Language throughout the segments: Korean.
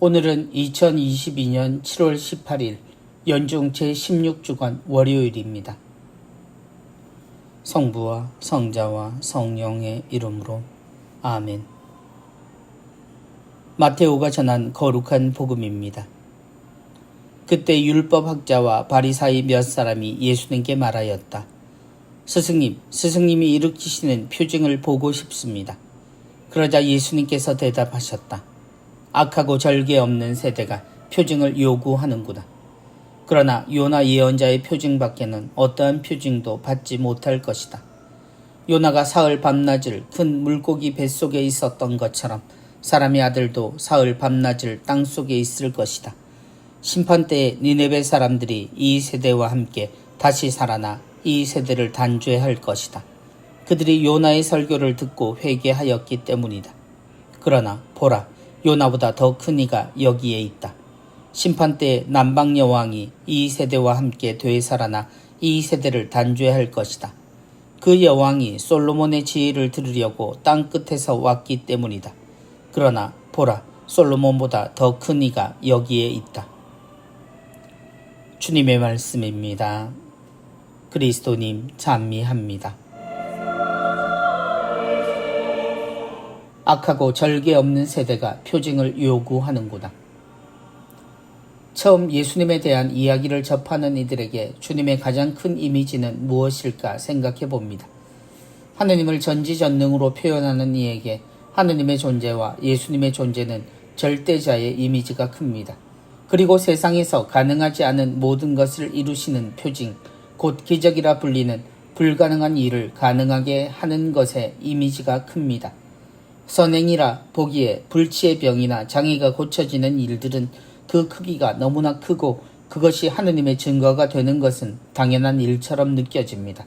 오늘은 2022년 7월 18일 연중 제16주간 월요일입니다. 성부와 성자와 성령의 이름으로 아멘. 마테오가 전한 거룩한 복음입니다. 그때 율법학자와 바리사이 몇 사람이 예수님께 말하였다. 스승님, 스승님이 일으키시는 표징을 보고 싶습니다. 그러자 예수님께서 대답하셨다. 악하고 절개 없는 세대가 표징을 요구하는구나. 그러나 요나 예언자의 표징밖에는 어떠한 표징도 받지 못할 것이다. 요나가 사흘 밤낮을 큰 물고기 뱃속에 있었던 것처럼 사람의 아들도 사흘 밤낮을 땅속에 있을 것이다. 심판때에 니네베 사람들이 이 세대와 함께 다시 살아나 이 세대를 단죄할 것이다. 그들이 요나의 설교를 듣고 회개하였기 때문이다. 그러나 보라, 요나보다 더 큰 이가 여기에 있다. 심판때에 남방 여왕이 이 세대와 함께 되살아나 이 세대를 단죄할 것이다. 그 여왕이 솔로몬의 지혜를 들으려고 땅 끝에서 왔기 때문이다. 그러나 보라, 솔로몬보다 더 큰 이가 여기에 있다. 주님의 말씀입니다. 그리스도님 찬미합니다. 악하고 절개 없는 세대가 표징을 요구하는구나. 처음 예수님에 대한 이야기를 접하는 이들에게 주님의 가장 큰 이미지는 무엇일까 생각해 봅니다. 하느님을 전지전능으로 표현하는 이에게 하느님의 존재와 예수님의 존재는 절대자의 이미지가 큽니다. 그리고 세상에서 가능하지 않은 모든 것을 이루시는 표징, 곧 기적이라 불리는 불가능한 일을 가능하게 하는 것의 이미지가 큽니다. 선행이라 보기에 불치의 병이나 장애가 고쳐지는 일들은 그 크기가 너무나 크고 그것이 하느님의 증거가 되는 것은 당연한 일처럼 느껴집니다.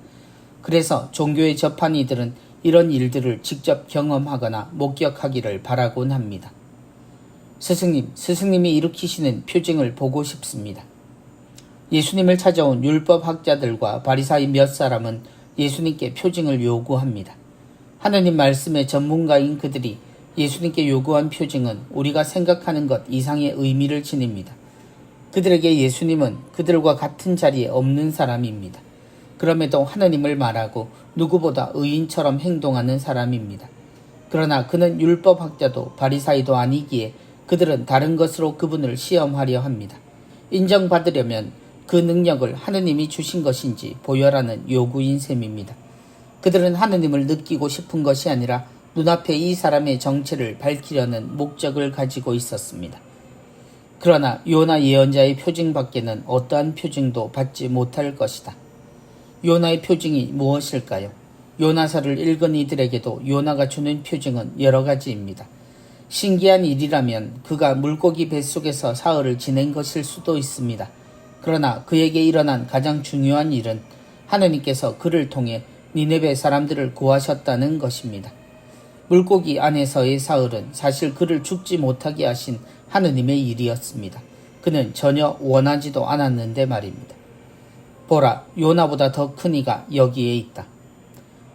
그래서 종교에 접한 이들은 이런 일들을 직접 경험하거나 목격하기를 바라곤 합니다. 스승님, 스승님이 일으키시는 표징을 보고 싶습니다. 예수님을 찾아온 율법학자들과 바리사이 몇 사람은 예수님께 표징을 요구합니다. 하느님 말씀의 전문가인 그들이 예수님께 요구한 표징은 우리가 생각하는 것 이상의 의미를 지닙니다. 그들에게 예수님은 그들과 같은 자리에 없는 사람입니다. 그럼에도 하느님을 말하고 누구보다 의인처럼 행동하는 사람입니다. 그러나 그는 율법학자도 바리사이도 아니기에 그들은 다른 것으로 그분을 시험하려 합니다. 인정받으려면 그 능력을 하느님이 주신 것인지 보여라는 요구인 셈입니다. 그들은 하느님을 느끼고 싶은 것이 아니라 눈앞에 이 사람의 정체를 밝히려는 목적을 가지고 있었습니다. 그러나 요나 예언자의 표징밖에는 어떠한 표징도 받지 못할 것이다. 요나의 표징이 무엇일까요? 요나서를 읽은 이들에게도 요나가 주는 표징은 여러 가지입니다. 신기한 일이라면 그가 물고기 뱃속에서 사흘을 지낸 것일 수도 있습니다. 그러나 그에게 일어난 가장 중요한 일은 하느님께서 그를 통해 니네베 사람들을 구하셨다는 것입니다. 물고기 안에서의 사흘은 사실 그를 죽지 못하게 하신 하느님의 일이었습니다. 그는 전혀 원하지도 않았는데 말입니다. 보라, 요나보다 더 큰 이가 여기에 있다.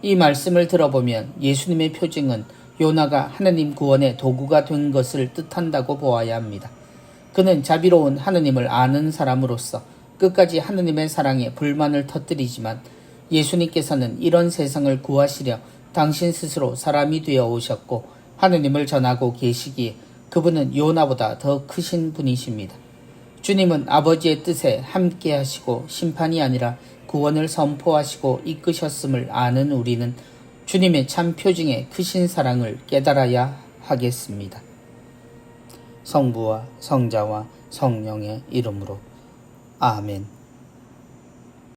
이 말씀을 들어보면 예수님의 표징은 요나가 하느님 구원의 도구가 된 것을 뜻한다고 보아야 합니다. 그는 자비로운 하느님을 아는 사람으로서 끝까지 하느님의 사랑에 불만을 터뜨리지만 예수님께서는 이런 세상을 구하시려 당신 스스로 사람이 되어 오셨고 하느님을 전하고 계시기에 그분은 요나보다 더 크신 분이십니다. 주님은 아버지의 뜻에 함께 하시고 심판이 아니라 구원을 선포하시고 이끄셨음을 아는 우리는 주님의 참 표징의 크신 사랑을 깨달아야 하겠습니다. 성부와 성자와 성령의 이름으로 아멘.